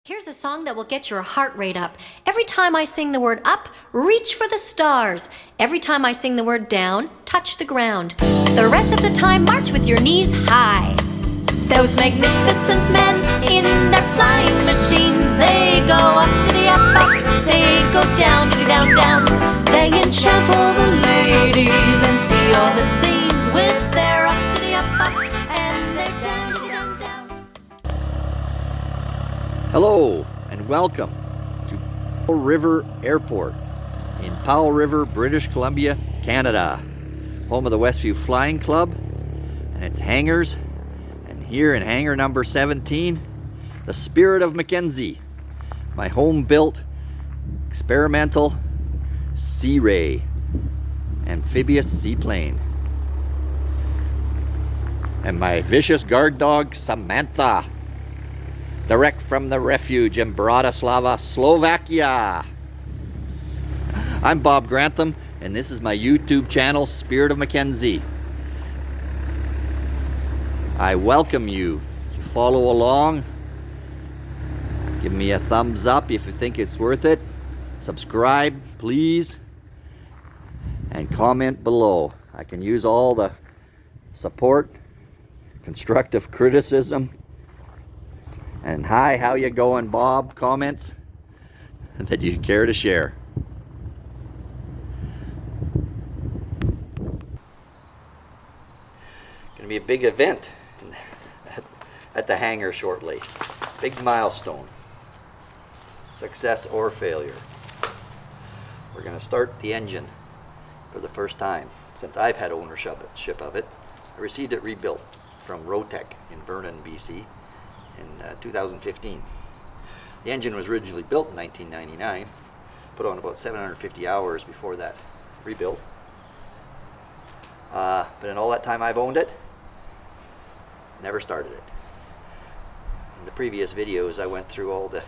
Here's a song that will get your heart rate up. Every time I sing the word up, reach for the stars. Every time I sing the word down, touch the ground. The rest of the time, march with your knees high. Those magnificent men in their flying machines, they go up to the up, up, they go down to the down, down. They enchant all the ladies and see all the scenes with their up to the up, up, and their down to the down, down. Hello and welcome to Powell River Airport in Powell River, British Columbia, Canada, home of the Westview Flying Club and its hangars. And here in hangar number 17, the Spirit of Mackenzie, my home-built experimental Searey amphibious seaplane, and my vicious guard dog Samantha, direct from the refuge in Bratislava, Slovakia. I'm Bob Grantham, and this is my YouTube channel, Spirit of Mackenzie. I welcome you to follow along. Give me a thumbs up if you think it's worth it. Subscribe, please. And comment below. I can use all the support, constructive criticism, and hi, how you going, Bob? Comments that you care to share. Gonna be a big event at the hangar shortly. Big milestone. Success or failure. We're gonna start the engine for the first time since I've had ownership of it. I received it rebuilt from Rotec in Vernon, BC. in 2015. The engine was originally built in 1999, put on about 750 hours before that rebuilt. But in all that time I've owned it, never started it. In the previous videos I went through all the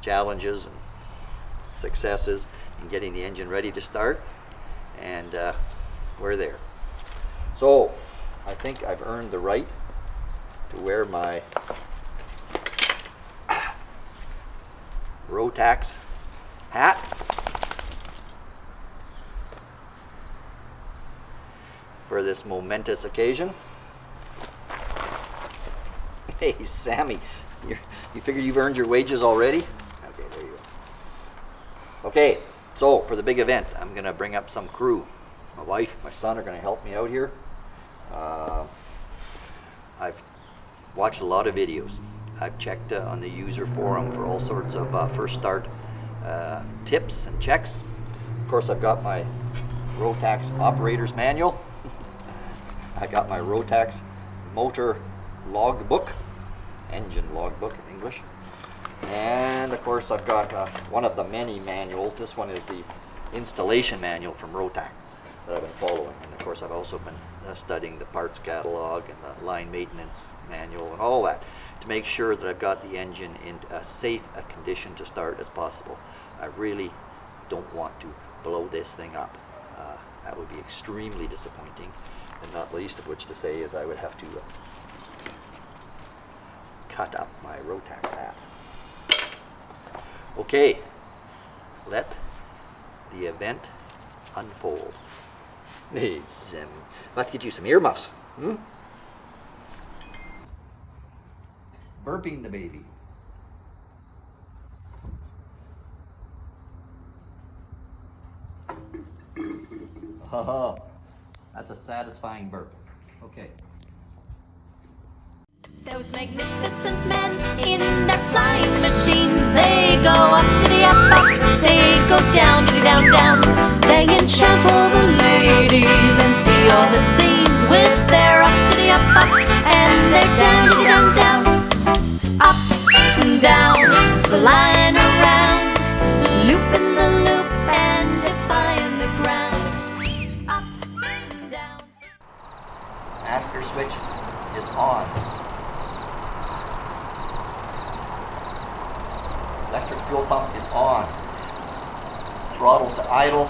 challenges and successes in getting the engine ready to start, and we're there. So I think I've earned the right to wear my Rotax hat for this momentous occasion. Hey Sammy, you figure you've earned your wages already? Okay, there you go. Okay, so for the big event, I'm gonna bring up some crew. My wife, my son are gonna help me out here. I've watched a lot of videos. I've checked on the user forum for all sorts of first start tips and checks. Of course, I've got my Rotax operator's manual. I got my Rotax motor logbook, engine logbook in English. And of course, I've got one of the many manuals. This one is the installation manual from Rotax that I've been following. And of course, I've also been studying the parts catalog and the line maintenance manual and all that to make sure that I've got the engine in as safe a condition to start as possible. I really don't want to blow this thing up. That would be extremely disappointing, and not least of which to say is I would have to cut up my Rotax hat. Okay, let the event unfold. Hey, Sam, let's get you some earmuffs. Burping the baby. Oh, that's a satisfying burp. Okay. Those magnificent men in their flying machines, they go up to the up, up, they go down to the down, down. They enchant all the ladies and see all the scenes with their up to the up, up, and their down to the down, down. Up and down, flying around, looping the loop and defying the ground. Up and down. Master switch is on. Electric fuel pump is on. Throttle to idle.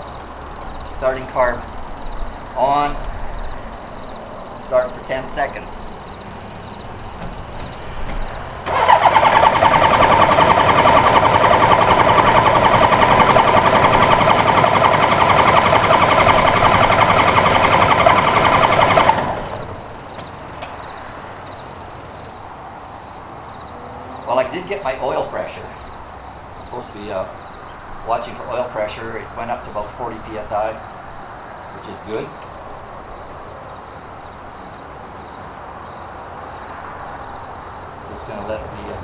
Starting carb on. Start for 10 seconds. Well, I did get my oil pressure. I'm supposed to be watching for oil pressure. It went up to about 40 psi, which is good. Just going to let the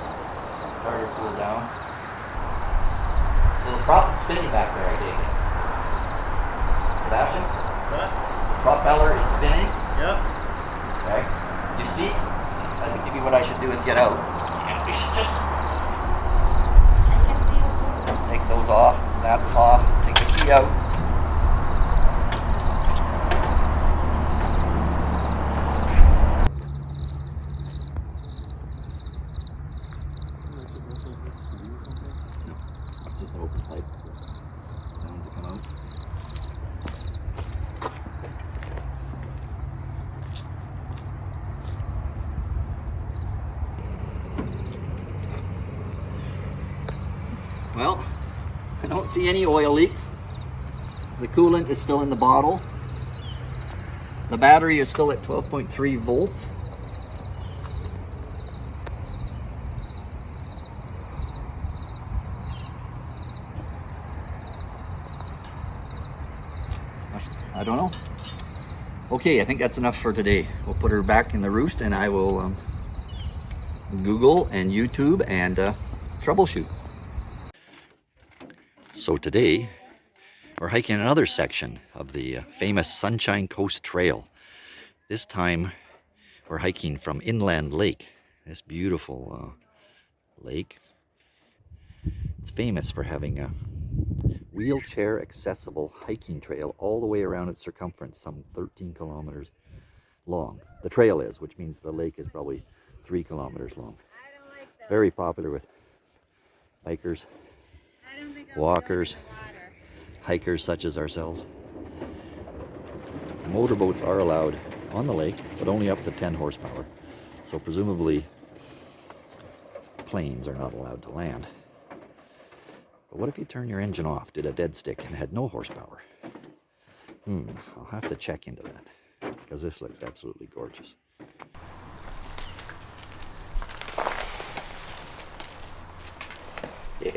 starter cool down. So the prop is spinning back there, I think. Sebastian? What? The propeller is spinning. Yep. Okay. You see? I think maybe what I should do is get out. And we should just take those off, that's off, take the key out. No, it's just an open pipe. Sounds to come out. Well, I don't see any oil leaks. The coolant is still in the bottle. The battery is still at 12.3 volts. I don't know. Okay, I think that's enough for today. We'll put her back in the roost and I will Google and YouTube and troubleshoot. So today we're hiking another section of the famous Sunshine Coast Trail. This time we're hiking from Inland Lake, this beautiful lake. It's famous for having a wheelchair accessible hiking trail all the way around its circumference, some 13 kilometers long. The trail is, which means the lake is probably 3 kilometers long. It's very popular with bikers, walkers, hikers such as ourselves. Motorboats are allowed on the lake, but only up to 10 horsepower. So presumably planes are not allowed to land. But what if you turn your engine off, did a dead stick, and had no horsepower? I'll have to check into that, because this looks absolutely gorgeous. Yeah.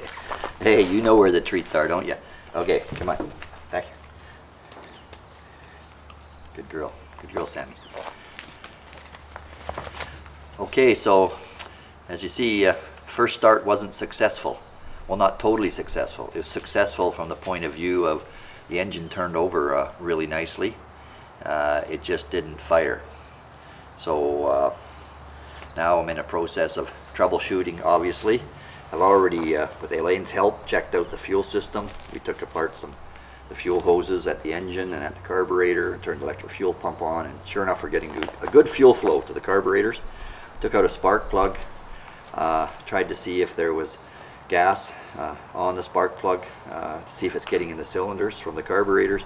Hey, you know where the treats are, don't you? Okay, come on. Back here. Good girl. Good girl, Sammy. Okay, so as you see, first start wasn't successful. Well, not totally successful. It was successful from the point of view of the engine turned over really nicely. It just didn't fire. So now I'm in a process of troubleshooting, obviously. I've already, with Elaine's help, checked out the fuel system. We took apart the fuel hoses at the engine and at the carburetor, and turned the electric fuel pump on, and sure enough we're getting a good fuel flow to the carburetors. Took out a spark plug, tried to see if there was gas on the spark plug, to see if it's getting in the cylinders from the carburetors.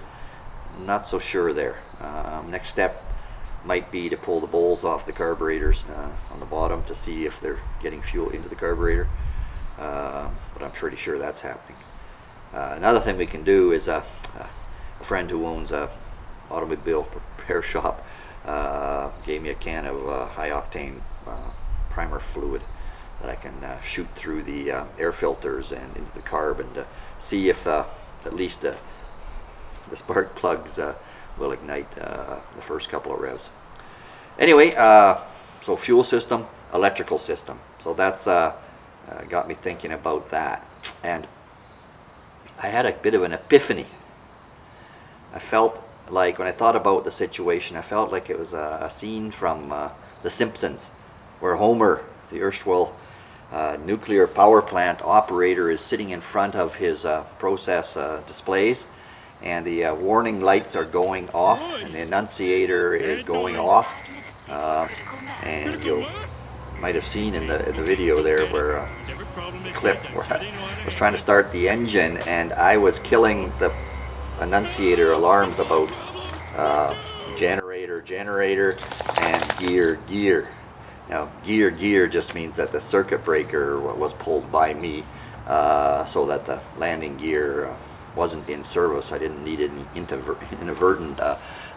Not so sure there. Next step might be to pull the bowls off the carburetors on the bottom to see if they're getting fuel into the carburetor. But I'm pretty sure that's happening. Another thing we can do is a friend who owns a automobile repair shop gave me a can of high octane primer fluid that I can shoot through the air filters and into the carb and see if at least the spark plugs will ignite the first couple of revs. Anyway, so fuel system, electrical system. So that's got me thinking about that. And I had a bit of an epiphany. I felt like, when I thought about the situation, I felt like it was a scene from The Simpsons, where Homer, the erstwhile nuclear power plant operator, is sitting in front of his process displays, and the warning lights are going off, and the annunciator is going off, and you might have seen in the video there where the clip where I was trying to start the engine and I was killing the annunciator alarms about generator, and gear. Now, gear just means that the circuit breaker was pulled by me, so that the landing gear wasn't in service. I didn't need any inadvertent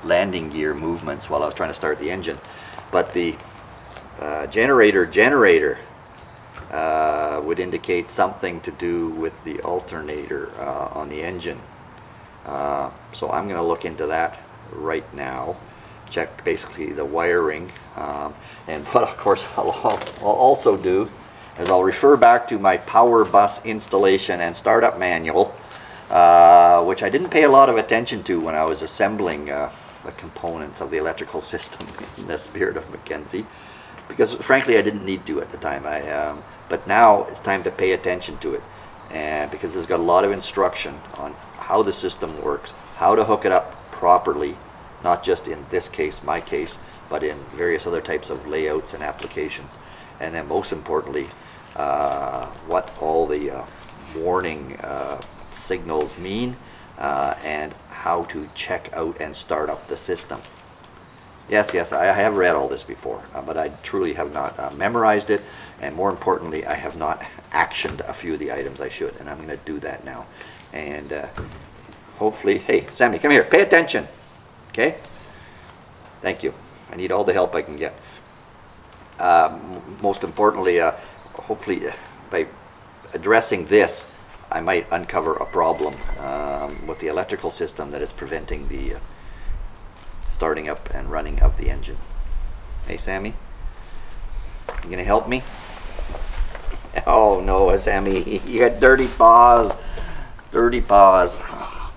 landing gear movements while I was trying to start the engine. But the generator would indicate something to do with the alternator on the engine. So I'm going to look into that right now, check basically the wiring, and what of course I'll also do is I'll refer back to my power bus installation and startup manual, which I didn't pay a lot of attention to when I was assembling the components of the electrical system in the spirit of Mackenzie, because frankly I didn't need to at the time. But now it's time to pay attention to it, and because it's got a lot of instruction on how the system works, how to hook it up properly, not just in this case, my case, but in various other types of layouts and applications. And then most importantly, what all the warning signals mean, and how to check out and start up the system. Yes, I have read all this before, but I truly have not memorized it, and more importantly, I have not actioned a few of the items I should, and I'm going to do that now. And hopefully, hey, Sammy, come here, pay attention, okay? Thank you. I need all the help I can get. Most importantly, hopefully by addressing this, I might uncover a problem with the electrical system that is preventing the starting up and running of the engine. Hey, Sammy, you gonna help me? Oh no, Sammy, you got dirty paws. Dirty paws.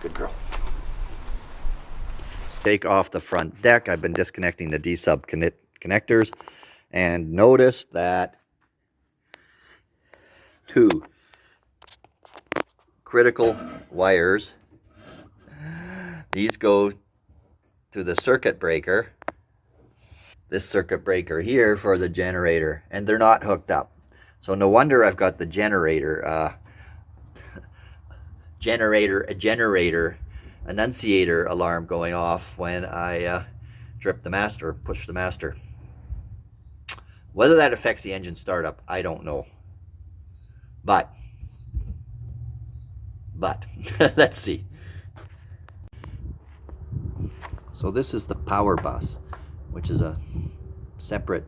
Good girl. Take off the front deck. I've been disconnecting the D-sub connectors, and notice that two critical wires, these go to the circuit breaker, this circuit breaker here for the generator, and they're not hooked up. So no wonder I've got the generator annunciator alarm going off when I drip the master, push the master. Whether that affects the engine startup, I don't know. But let's see. So this is the power bus, which is a separate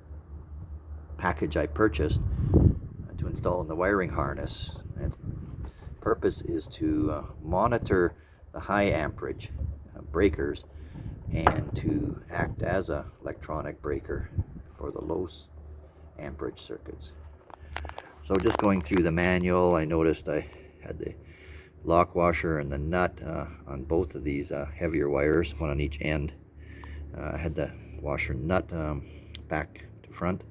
package I purchased to install in the wiring harness. Its purpose is to monitor the high amperage breakers and to act as a electronic breaker for the low amperage circuits. So just going through the manual, I noticed I had the lock washer and the nut on both of these heavier wires, one on each end. I had the washer nut back to front.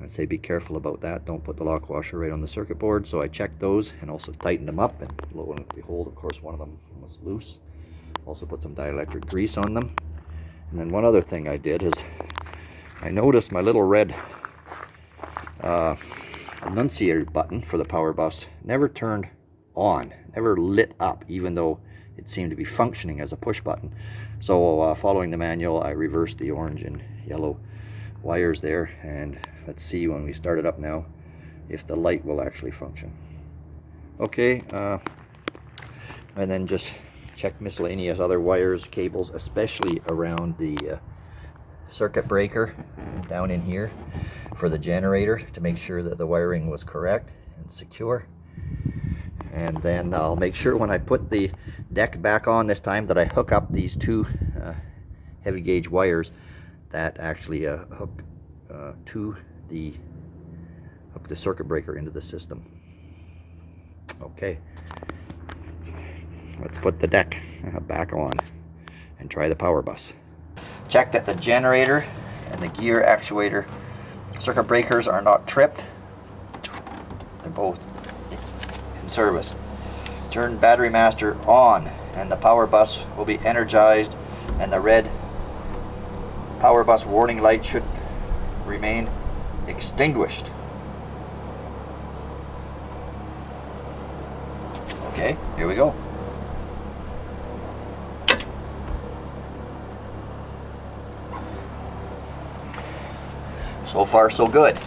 I'd say be careful about that. Don't put the lock washer right on the circuit board. So I checked those and also tightened them up, and lo and behold, of course, one of them was loose. Also put some dielectric grease on them. And then one other thing I did is I noticed my little red annunciator button for the power bus never turned on, never lit up, even though it seemed to be functioning as a push button. So following the manual, I reversed the orange and yellow wires there, and let's see when we start it up now if the light will actually function. Okay, and then just check miscellaneous other wires, cables, especially around the circuit breaker down in here for the generator, to make sure that the wiring was correct and secure. And then I'll make sure when I put the deck back on this time that I hook up these two heavy gauge wires that actually hook the circuit breaker into the system. Okay, let's put the deck back on and try the power bus. Check that the generator and the gear actuator circuit breakers are not tripped. They're both in service. Turn battery master on and the power bus will be energized, and the red power bus warning light should remain extinguished. Okay, here we go. So far, so good.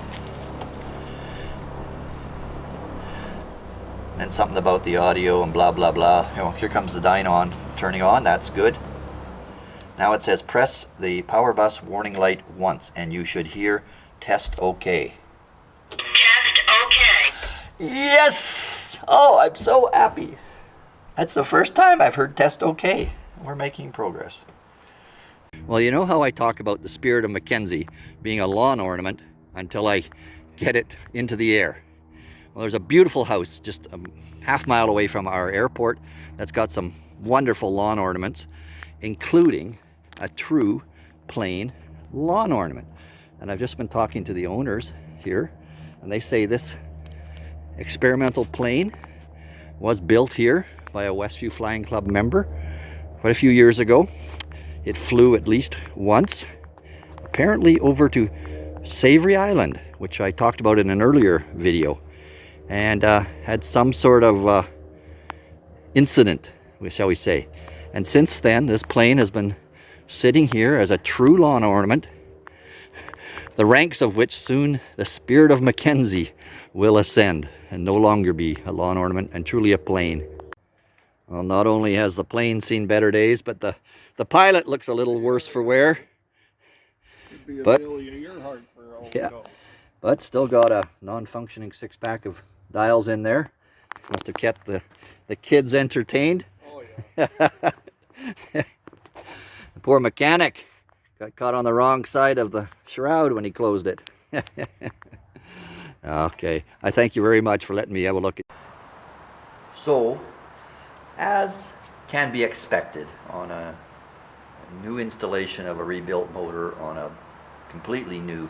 And something about the audio and blah blah blah. You know, here comes the dyno turning on. That's good. Now it says press the power bus warning light once, and you should hear test OK. Test OK. Yes! Oh, I'm so happy. That's the first time I've heard test okay. We're making progress. Well, you know how I talk about the spirit of Mackenzie being a lawn ornament until I get it into the air. Well, there's a beautiful house just a half-mile away from our airport that's got some wonderful lawn ornaments, including a true plain lawn ornament. And I've just been talking to the owners here, and they say this experimental plane was built here by a Westview Flying Club member quite a few years ago. It flew at least once, apparently over to Searey Island, which I talked about in an earlier video, and had some sort of incident, shall we say. And since then, this plane has been sitting here as a true lawn ornament, the ranks of which soon the spirit of Mackenzie will ascend and no longer be a lawn ornament and truly a plane. Well, not only has the plane seen better days, but the pilot looks a little worse for wear. Could be a But million your heart for all yeah, we know. but still got a non-functioning six-pack of dials in there. Must have kept the kids entertained. Oh yeah. The poor mechanic got caught on the wrong side of the shroud when he closed it. Okay, I thank you very much for letting me have a look at. So, as can be expected on a new installation of a rebuilt motor on a completely new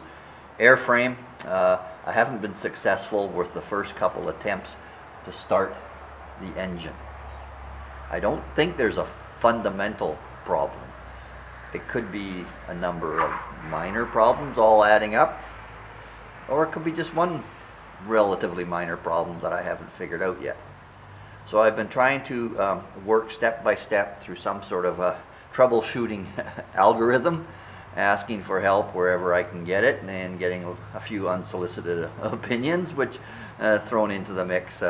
airframe, I haven't been successful with the first couple attempts to start the engine. I don't think there's a fundamental problem. It could be a number of minor problems all adding up, or it could be just one relatively minor problem that I haven't figured out yet. So I've been trying to work step by step through some sort of a troubleshooting algorithm, asking for help wherever I can get it, and getting a few unsolicited opinions, which thrown into the mix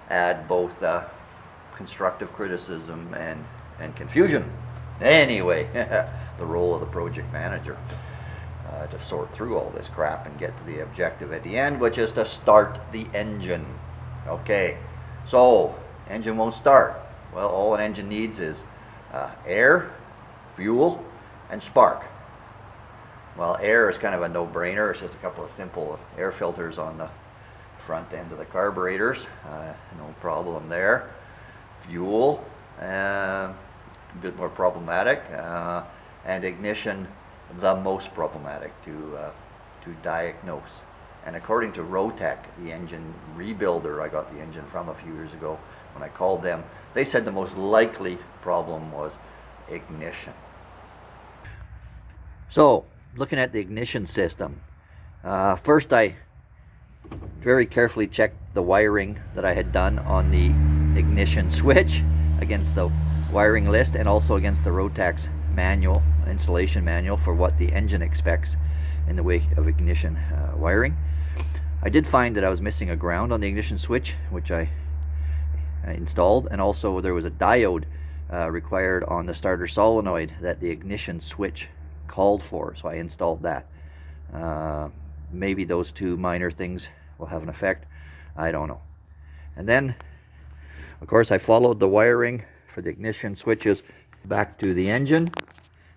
add both constructive criticism and confusion. Anyway, the role of the project manager to sort through all this crap and get to the objective at the end, which is to start the engine. Okay, so engine won't start. Well, all an engine needs is air, fuel, and spark. Well, air is kind of a no-brainer. It's just a couple of simple air filters on the front end of the carburetors. No problem there. Fuel, a bit more problematic, and ignition, the most problematic to diagnose. And according to Rotec, the engine rebuilder I got the engine from a few years ago, when I called them, they said the most likely problem was ignition. So, looking at the ignition system, first I very carefully checked the wiring that I had done on the ignition switch against the wiring list, and also against the Rotec's manual, installation manual, for what the engine expects in the way of ignition wiring. I did find that I was missing a ground on the ignition switch, which I installed, and also there was a diode required on the starter solenoid that the ignition switch called for, so I installed that. Maybe those two minor things will have an effect, I don't know. And then, of course, I followed the wiring for the ignition switches back to the engine.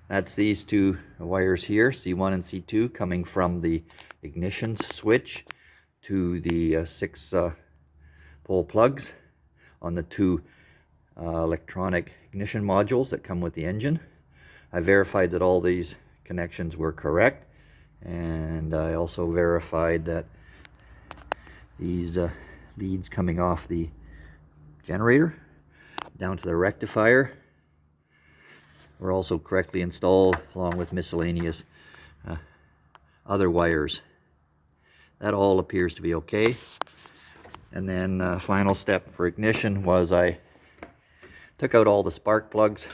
That's these two wires here, C1 and C2, coming from the ignition switch to the 6 pole plugs on the two electronic ignition modules that come with the engine. I verified that all these connections were correct, and I also verified that these leads coming off the generator down to the rectifier were also correctly installed, along with miscellaneous other wires. That all appears to be okay. And then final step for ignition was I took out all the spark plugs,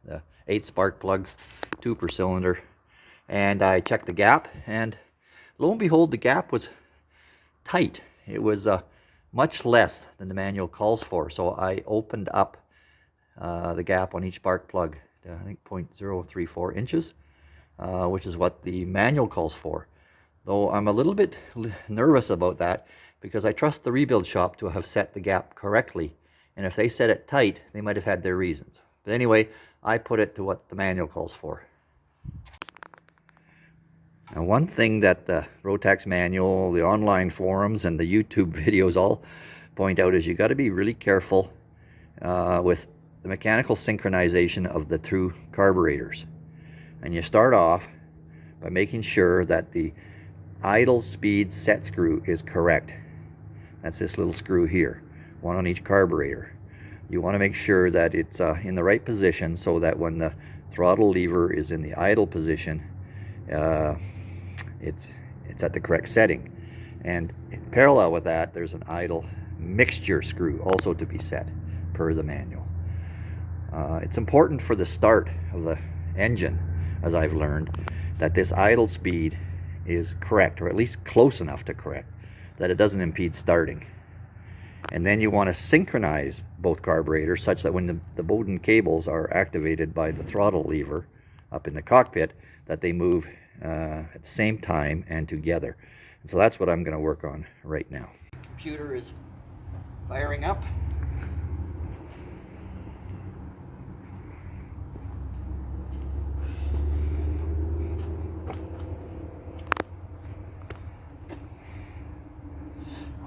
the 8 spark plugs, 2 per cylinder, and I checked the gap, and lo and behold, the gap was tight. It was much less than the manual calls for, so I opened up the gap on each spark plug to, I think, 0.034 inches, which is what the manual calls for. Though I'm a little bit nervous about that, because I trust the rebuild shop to have set the gap correctly. And if they set it tight, they might have had their reasons. But anyway, I put it to what the manual calls for. Now, one thing that the Rotax manual, the online forums, and the YouTube videos all point out is you got to be really careful with the mechanical synchronization of the two carburetors. And you start off by making sure that the idle speed set screw is correct. That's this little screw here, one on each carburetor. You want to make sure that it's in the right position so that when the throttle lever is in the idle position, it's at the correct setting. And in parallel with that, there's an idle mixture screw also to be set per the manual. It's important for the start of the engine, as I've learned, that this idle speed is correct, or at least close enough to correct, that it doesn't impede starting. And then you want to synchronize both carburetors such that when the Bowden cables are activated by the throttle lever up in the cockpit, that they move at the same time and together. And so that's what I'm going to work on right now. Computer is firing up.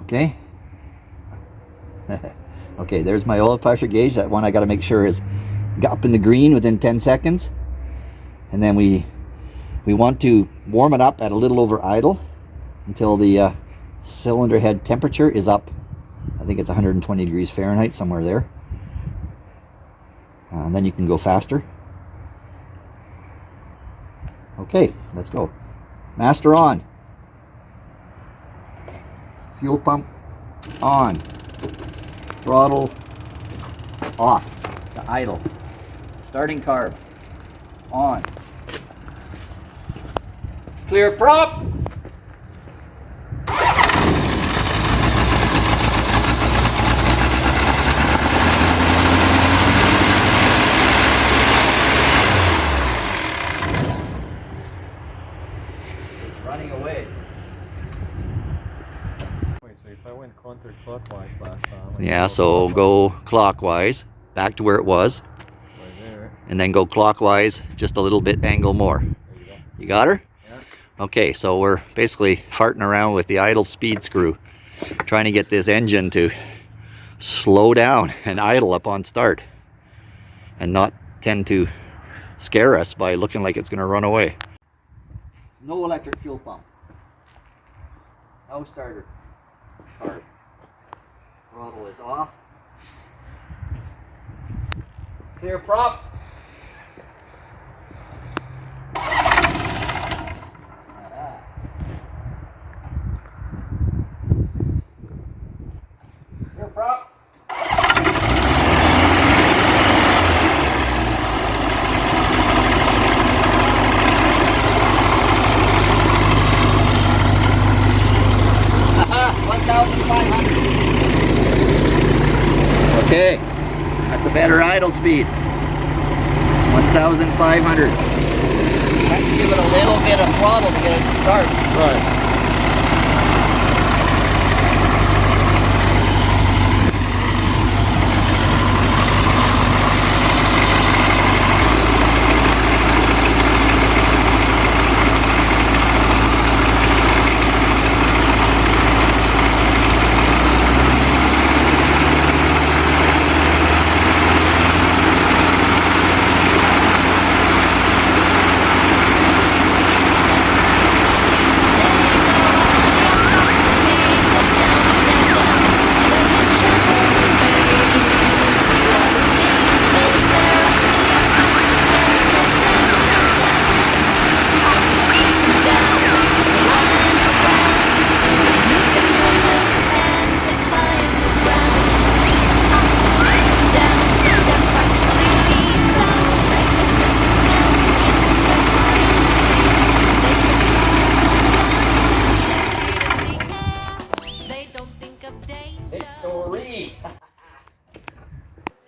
Okay. Okay, there's my oil pressure gauge. That one I got to make sure is up in the green within 10 seconds. And then we want to warm it up at a little over idle until the cylinder head temperature is up. I think it's 120 degrees Fahrenheit, somewhere there. And then you can go faster. Okay, let's go. Master on. Fuel pump on. Throttle off to idle. Starting carb on. Clear prop. It's running away. So if I went counterclockwise last time... Yeah, so go clockwise, back to where it was, Right there. and then go clockwise just a little bit angle more. There you go. You got her? Yeah. Okay, so we're basically farting around with the idle speed screw, trying to get this engine to slow down and idle upon start, and not tend to scare us by looking like it's going to run away. No electric fuel pump. No starter. Carb. Throttle is off. Clear prop. Clear prop. Okay, that's a better idle speed. 1,500. Have to give it a little bit of throttle to get it to start. Right.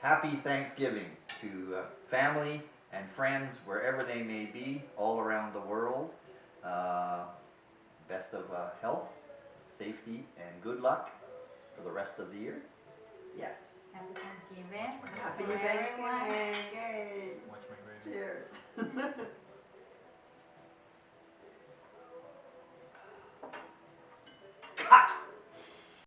Happy Thanksgiving to family and friends wherever they may be all around the world. Best of health, safety and good luck for the rest of the year. Yes. Happy Thanksgiving. Happy to everyone. Thanksgiving. Yay. Watch my grade. Cheers.